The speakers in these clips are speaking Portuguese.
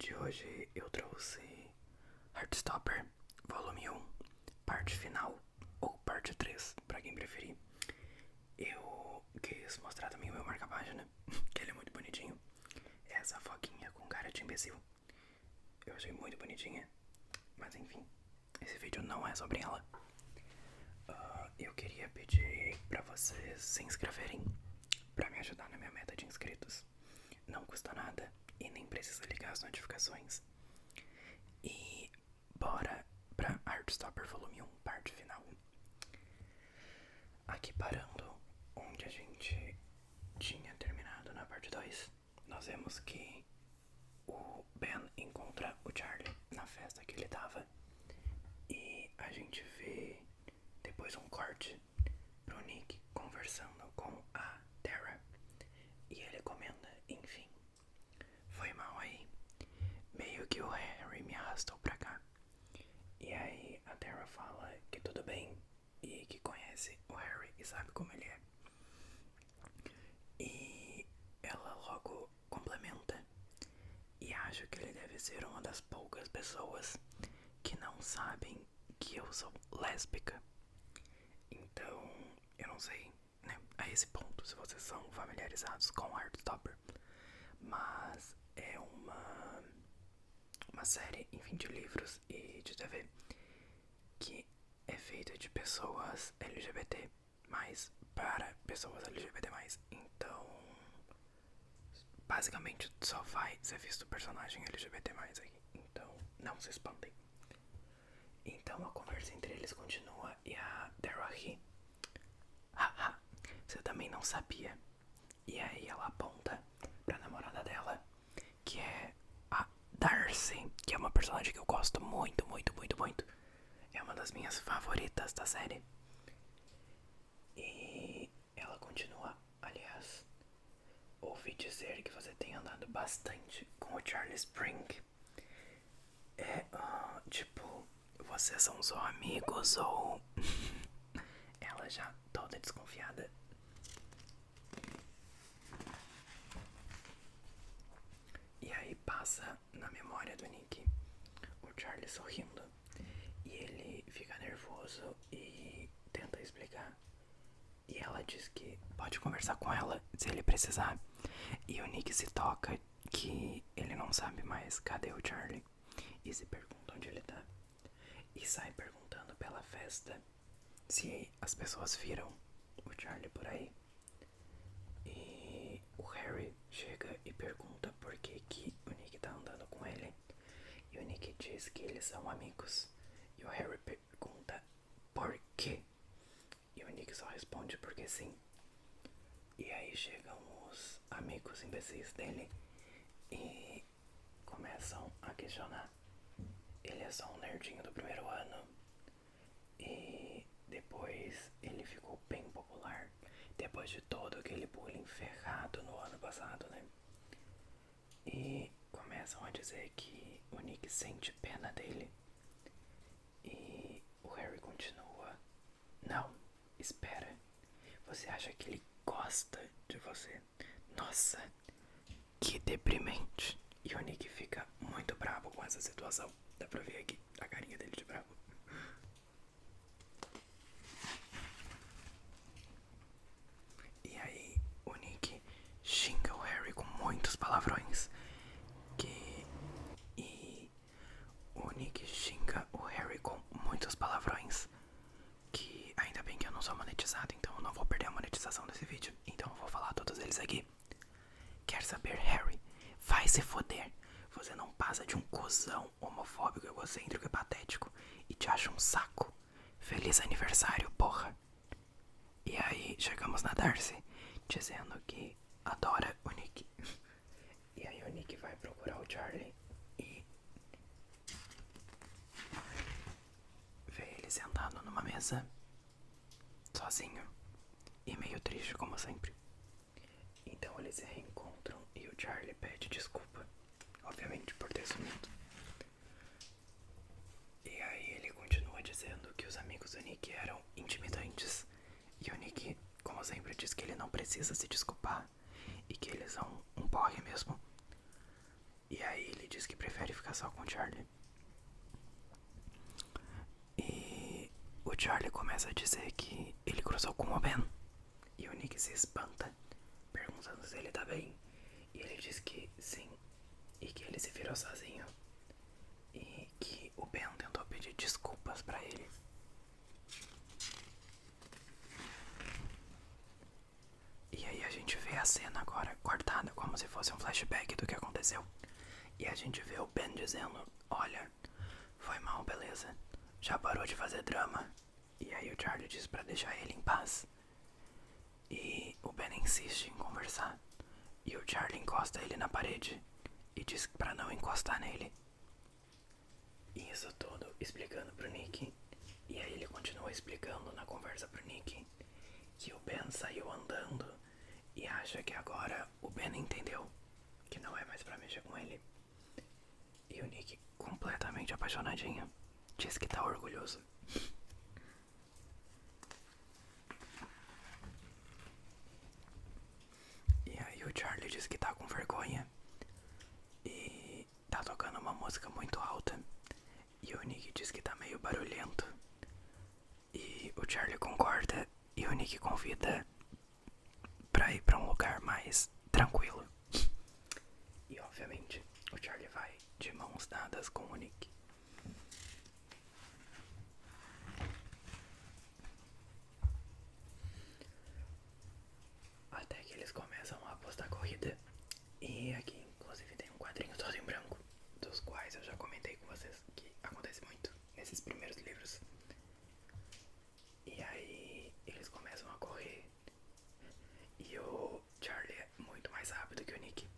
de hoje eu trouxe Heartstopper volume 1, parte final, ou parte 3, pra quem preferir. Eu quis mostrar também o meu marca-página, que ele é muito bonitinho. Essa foquinha com cara de imbecil, eu achei muito bonitinha. Mas enfim, esse vídeo não é sobre ela. Eu queria pedir pra vocês se inscreverem pra me ajudar na minha meta de inscritos. Não custa nada e nem precisa ligar as notificações. E bora pra Heartstopper volume 1, parte final. Aqui parando onde a gente tinha terminado na parte 2, nós vemos que o Ben encontra o Charlie na festa que ele tava. E a gente vê depois um corte pro Nick conversando com a Tara. E ele comenta, enfim, foi mal aí. Meio que o Harry me arrastou pra cá. E aí a Tara fala que tudo bem e que conhece o Harry e sabe como ele é. E ela logo complementa e acho que ele deve ser uma das poucas pessoas que não sabem que eu sou lésbica. Então, eu não sei, né, a esse ponto, se vocês são familiarizados com Heartstopper. Mas é uma série, enfim, de livros e de TV que é feita de pessoas LGBT mais para pessoas LGBT mais. Então, basicamente só vai ser visto personagem LGBT mais aqui. Então, não se espantem. Então a conversa entre eles continua e a Dara ri. Haha, você também não sabia. E aí ela aponta pra namorada dela, que é a Darcy, que é uma personagem que eu gosto muito, muito, muito, muito. É uma das minhas favoritas da série. E ela continua, aliás, ouvi dizer que você tem andado bastante com o Charlie Spring. Tipo, vocês são só amigos ou... Ela já toda desconfiada. E aí passa na memória do Nick o Charlie sorrindo. E ele fica nervoso e tenta explicar. E ela diz que pode conversar com ela se ele precisar. E o Nick se toca que ele não sabe mais cadê o Charlie. E se pergunta onde ele tá. E sai perguntando pela festa se as pessoas viram o Charlie por aí. E o Harry chega e pergunta por que o Nick tá andando com ele. E o Nick diz que eles são amigos. E o Harry pergunta por quê. E o Nick só responde porque sim. E aí chegam os amigos imbecis dele e começam a questionar. Ele é só um nerdinho do primeiro ano. E depois ele ficou bem popular. Depois de todo aquele bullying ferrado no ano passado, né? E começam a dizer que o Nick sente pena dele. E o Harry continua. Não, espera. Você acha que ele gosta de você? Nossa, que deprimente. E o Nick fica muito bravo com essa situação. Dá pra ver aqui a carinha dele de bravo. E aí o Nick xinga o Harry com muitos palavrões. E o Nick xinga o Harry com muitos palavrões. Que ainda bem que eu não sou monetizado, então eu não vou perder a monetização desse vídeo. Então eu vou falar todos eles aqui. Quer saber, Harry? Vai se foder. Você não passa de um cuzão homofóbico, egocêntrico e patético. E te acha um saco. Feliz aniversário, porra. E aí chegamos na Darcy, dizendo que adora o Nick. E aí o Nick vai procurar o Charlie e vê ele sentado numa mesa, sozinho e meio triste como sempre. Então eles se reencontram e o Charlie pede desculpa, obviamente por ter sumido. E aí ele continua dizendo que os amigos do Nick eram intimidantes. E o Nick, como sempre, diz que ele não precisa se desculpar e que eles são um porre mesmo. E aí ele diz que prefere ficar só com o Charlie. E o Charlie começa a dizer que ele cruzou com o Ben. E o Nick se espanta, perguntando se ele tá bem. E ele diz que sim, e que ele se virou sozinho. E que o Ben tentou pedir desculpas pra ele. E aí a gente vê a cena agora cortada, como se fosse um flashback do que aconteceu. E a gente vê o Ben dizendo: olha, foi mal, beleza, já parou de fazer drama. E aí o Charlie diz pra deixar ele em paz. E o Ben insiste em conversar. E o Charlie encosta ele na parede e diz pra não encostar nele. E isso tudo explicando pro Nick. E aí ele continua explicando na conversa pro Nick que o Ben saiu andando e acha que agora o Ben entendeu que não é mais pra mexer com ele. E o Nick, completamente apaixonadinho, diz que tá orgulhoso. E aí o Charlie diz que tá com vergonha e tá tocando uma música muito alta. E o Nick diz que tá meio barulhento. E o Charlie concorda e o Nick convida pra ir pra um lugar mais tranquilo. E obviamente o Charlie vai de mãos dadas com o Nick. Até que eles começam a apostar corrida. E aqui inclusive tem um quadrinho todo em branco, dos quais eu já comentei com vocês que acontece muito nesses primeiros livros. E aí eles começam a correr. E o Charlie é muito mais rápido que o Nick.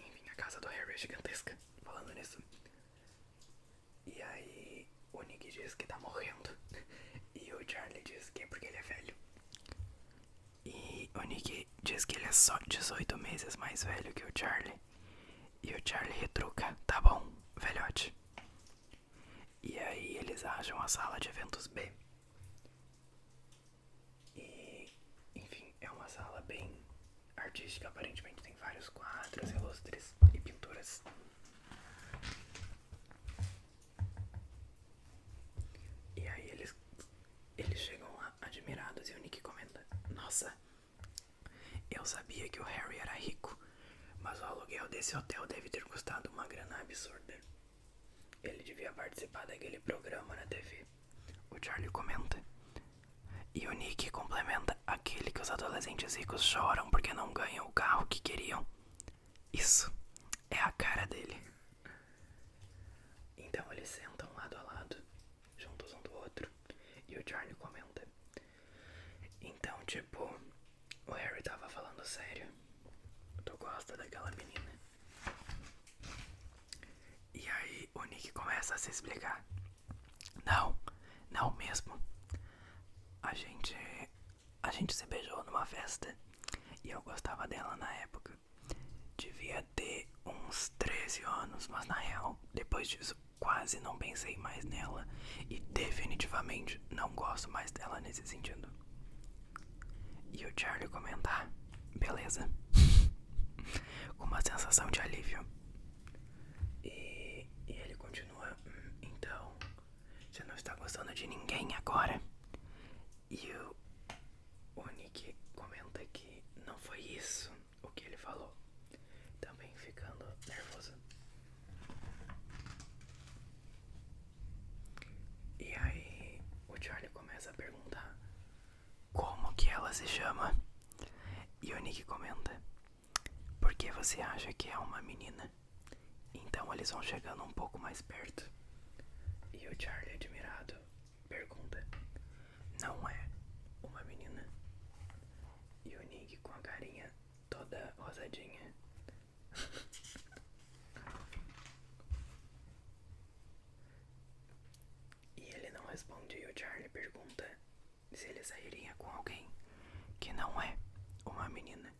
Enfim, a casa do Harry é gigantesca, falando nisso. E aí o Nick diz que tá morrendo. E o Charlie diz que é porque ele é velho. E o Nick diz que ele é só 18 meses mais velho que o Charlie. E o Charlie retruca: tá bom, velhote. E aí eles acham a sala de eventos B. E, enfim, é uma sala bem artística, aparentemente tem vários quadros, ilustres e pinturas. E aí eles chegam lá admirados e o Nick comenta: nossa, eu sabia que o Harry era rico, mas o aluguel desse hotel deve ter custado uma grana absurda. Ele devia participar daquele programa na TV. O Charlie comenta. E o Nick complementa: aquele que os adolescentes ricos choram porque não ganham o carro que queriam. Isso é a cara dele. Então eles sentam lado a lado, juntos um do outro. E o Charlie comenta: então, tipo, o Harry tava falando sério. Tu gosta daquela menina? E aí o Nick começa a se explicar: não, não mesmo. A gente se beijou numa festa e eu gostava dela na época. Devia ter uns 13 anos, mas na real, depois disso, quase não pensei mais nela e definitivamente não gosto mais dela nesse sentido. E o Charlie comenta: beleza, com uma sensação de alívio. E ele continua: então, você não está gostando de ninguém agora? E o Nick comenta que não foi isso o que ele falou, também ficando nervoso. E aí o Charlie começa a perguntar como que ela se chama. E o Nick comenta: por que você acha que é uma menina? Então eles vão chegando um pouco mais perto. E o Charlie, admirado, pergunta: não é uma menina? E o Nick, com a carinha toda rosadinha, e ele não responde. E o Charlie pergunta se ele sairia com alguém que não é uma menina.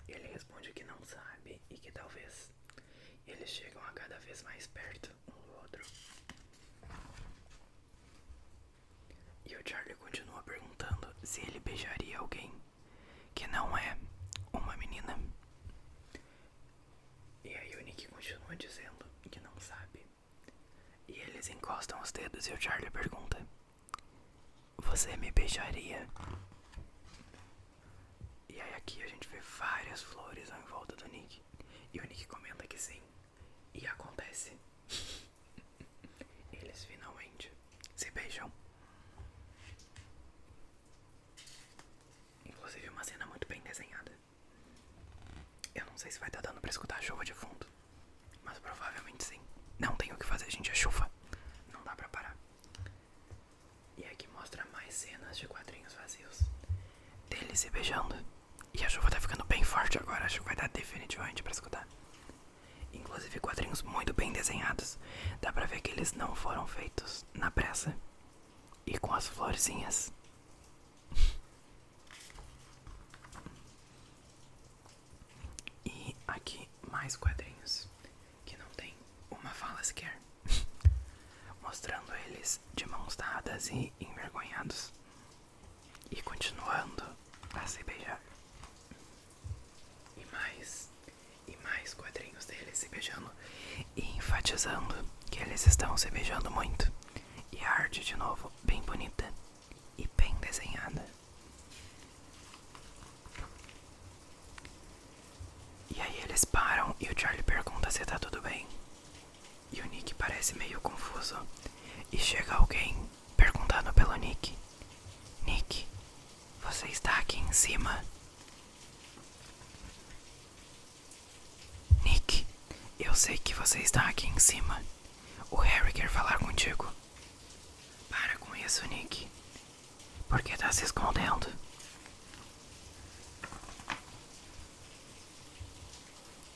E ele responde que não sabe e que talvez. Eles chegam a cada vez mais perto um do outro. E o Charlie continua perguntando se ele beijaria alguém que não é uma menina. os dedos e o Charlie pergunta: você me beijaria? E aí aqui a gente vê várias flores em volta do Nick. E o Nick comenta que sim. E acontece. Eles finalmente se beijam. Inclusive uma cena muito bem desenhada. Eu não sei se vai estar dando pra escutar a chuva de fundo, mas provavelmente sim. Não tem o que fazer, gente, é chuva. Não dá pra parar. E aqui mostra mais cenas de quadrinhos vazios deles se beijando. E a chuva tá ficando bem forte agora. Acho que vai dar definitivamente pra escutar. Inclusive quadrinhos muito bem desenhados. Dá pra ver que eles não foram feitos na pressa. E com as florzinhas. E aqui mais quadrinhos que não tem uma fala sequer. Mostrando eles de mãos dadas e envergonhados. E continuando a se beijar. E mais quadrinhos deles se beijando. E enfatizando que eles estão se beijando muito. E a arte de novo bem bonita e bem desenhada. E aí eles param e o Charlie pergunta se tá tudo bem. E o Nick parece meio confuso. E chega alguém perguntando pelo Nick: Nick, você está aqui em cima? Nick, eu sei que você está aqui em cima. O Harry quer falar contigo. Para com isso, Nick. Por que tá se escondendo?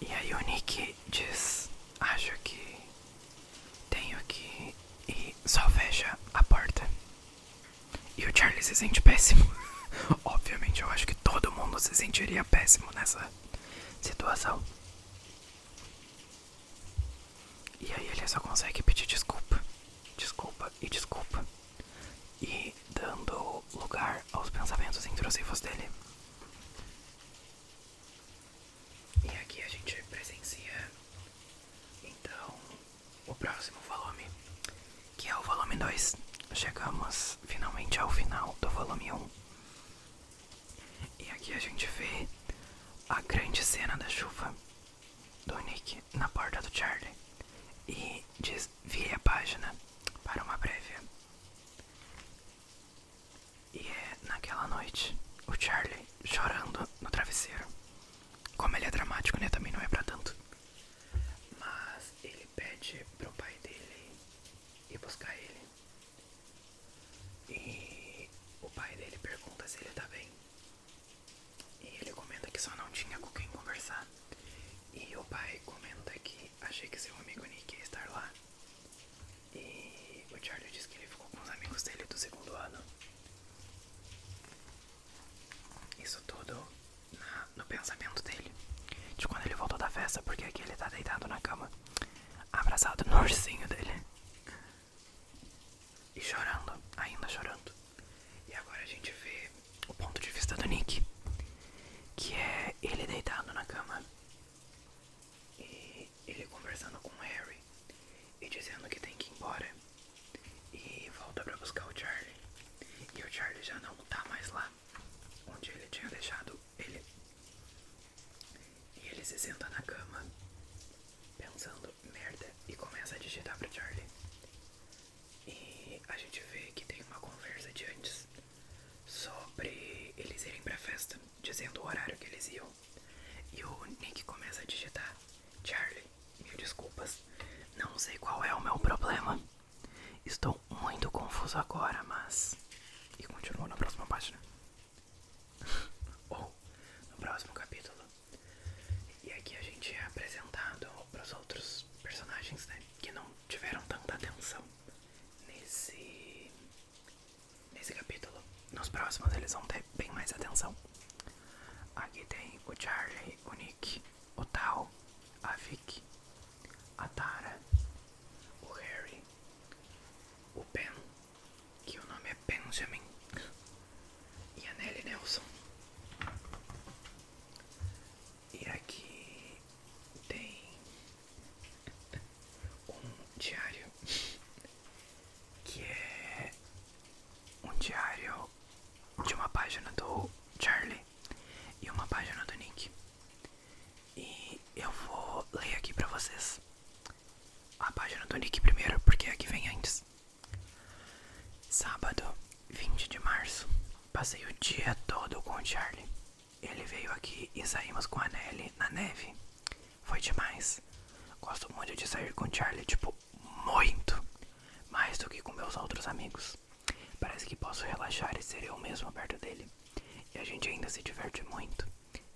E aí o Nick diz: acho que tenho que... E só fecha a porta. E o Charlie se sente péssimo. Obviamente eu acho que todo mundo se sentiria péssimo nessa situação. E aí ele só consegue pedir desculpa. Desculpa e desculpa. E dando lugar aos pensamentos intrusivos dele. E aqui a gente presencia então o próximo volume, que é o volume 2. Chegamos finalmente ao final do volume 1. E aqui a gente vê a grande cena da chuva do Nick na porta do Charlie. E desvie a página para uma prévia. E é naquela noite o Charlie chorando no travesseiro. Como ele é dramático, né? Também não é pra tanto. Mas ele pede pro pai dele ir buscar ele. E o pai dele pergunta se ele tá bem. E ele comenta que só não tinha com quem conversar. E o pai comenta que achei que seu amigo Nick ia estar lá. E o Charlie diz que ele ficou com os amigos dele do segundo ano. Isso tudo no pensamento dele, de quando ele voltou da festa, porque aqui ele tá deitado na cama, abraçado no ursinho dele. E chorando, ainda chorando. E agora a gente vê o ponto de vista do Nick, que é ele deitado na cama. E ele conversando com o Harry e dizendo que tem que ir embora. E volta pra buscar o Charlie. E o Charlie já não tá mais lá onde ele tinha deixado ele. E ele se senta na cama pensando merda e começa a digitar pro Charlie. E a gente vê que tem uma conversa de antes sobre eles irem pra festa, dizendo o horário que eles iam. E o Nick começa a digitar: Charlie, mil desculpas, não sei qual é o meu problema. Estou muito confuso agora, mas... E continua na próxima página. Ou no próximo capítulo. E aqui a gente é apresentado pros outros personagens, né? Que não tiveram tanta atenção nesse capítulo. Nos próximos eles vão ter bem mais atenção. Aqui tem o Charlie, o Nick, o Tal, a Vicky, a Tara, o Harry, o Ben, que o nome é Benjamin, e a Nelly Nelson. E aqui tem um diário do Nick primeiro, porque aqui vem antes. Sábado, 20 de março. Passei o dia todo com o Charlie. Ele veio aqui e saímos com a Nelly na neve. Foi demais. Gosto muito de sair com o Charlie, tipo, muito. Mais do que com meus outros amigos. Parece que posso relaxar e ser eu mesmo perto dele. E a gente ainda se diverte muito.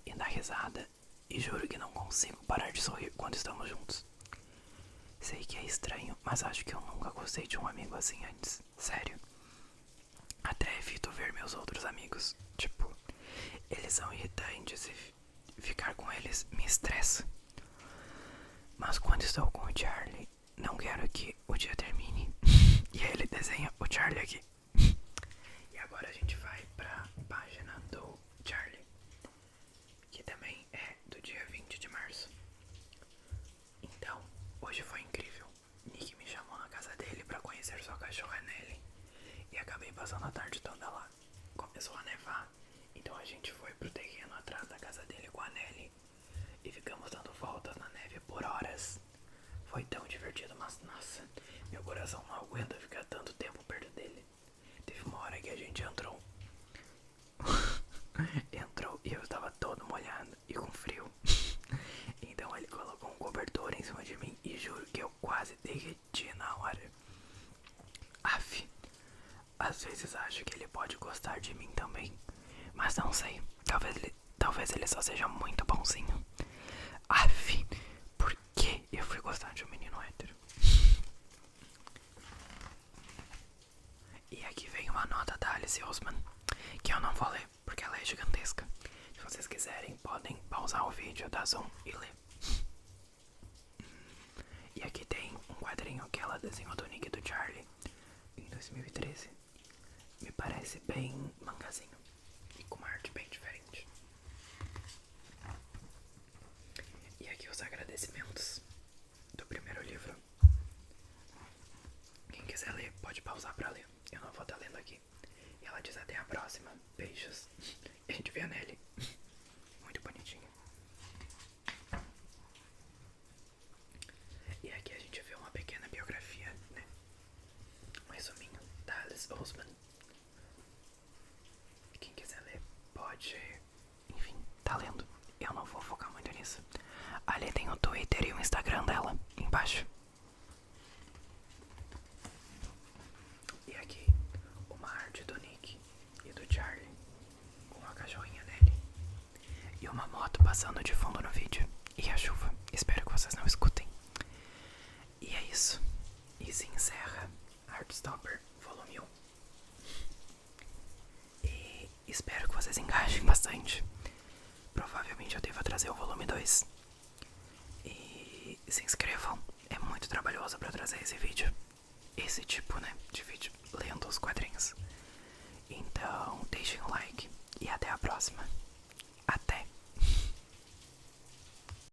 E dá risada. E juro que não consigo parar de sorrir quando estamos juntos. Sei que é estranho, mas acho que eu nunca gostei de um amigo assim antes. Sério. Até evito ver meus outros amigos. Tipo, eles são irritantes e ficar com eles me estressa. Mas quando estou com o Charlie, não quero que o dia termine. E aí ele desenha o Charlie aqui. E agora a gente vai pra página do Charlie, que também é do dia 20 de março. Então, hoje foi incrível. Nick me chamou na casa dele pra conhecer sua cachorra Nelly. E acabei passando a tarde toda lá. Começou a nevar, então a gente foi pro terreno atrás da casa dele com a Nelly. E ficamos dando voltas na neve por horas. Foi tão divertido, mas nossa, meu coração não aguenta ficar tanto tempo perto dele. Teve uma hora que a gente entrou. Entrou e eu estava todo molhado e com frio. Então ele colocou um cobertor em cima de mim e juro que eu quase derreti na hora. Aff, às vezes acho que ele pode gostar de mim também, mas não sei. Talvez ele só seja muito bonzinho. Aff, por que eu fui gostar de um menino hétero? E aqui vem uma nota da Alice Osman, que eu não vou ler porque ela é gigantesca. Se vocês quiserem, podem pausar o vídeo, dar zoom e ler. E aqui tem um quadrinho que ela desenhou do Nick e do Charlie em 2013. Me parece bem mangazinho e com uma arte bem diferente. E aqui os agradecimentos do primeiro livro. Quem quiser ler, pode pausar pra ler. Eu não vou estar lendo aqui. E ela diz até a próxima. Beijos. E a gente vê a Nelly. Muito bonitinha. E aqui a gente vê uma pequena biografia, né? Um resuminho da Alice Osman. E quem quiser ler, pode. Enfim, tá lendo. Eu não vou focar muito nisso. Ali tem o Twitter e o Instagram dela, embaixo. E aqui, uma arte do Nick e do Charlie, com a cachorrinha dele. E uma moto passando de fundo no vídeo. E a chuva. Espero que vocês não escutem. E é isso. E se encerra Heartstopper Volume 1. E espero que vocês engajem bastante. Provavelmente eu devo trazer o volume 2. E se inscrevam. É muito trabalhoso pra trazer esse vídeo. Esse tipo, né, de vídeo, lendo os quadrinhos. Então, deixem um like e até a próxima. Até!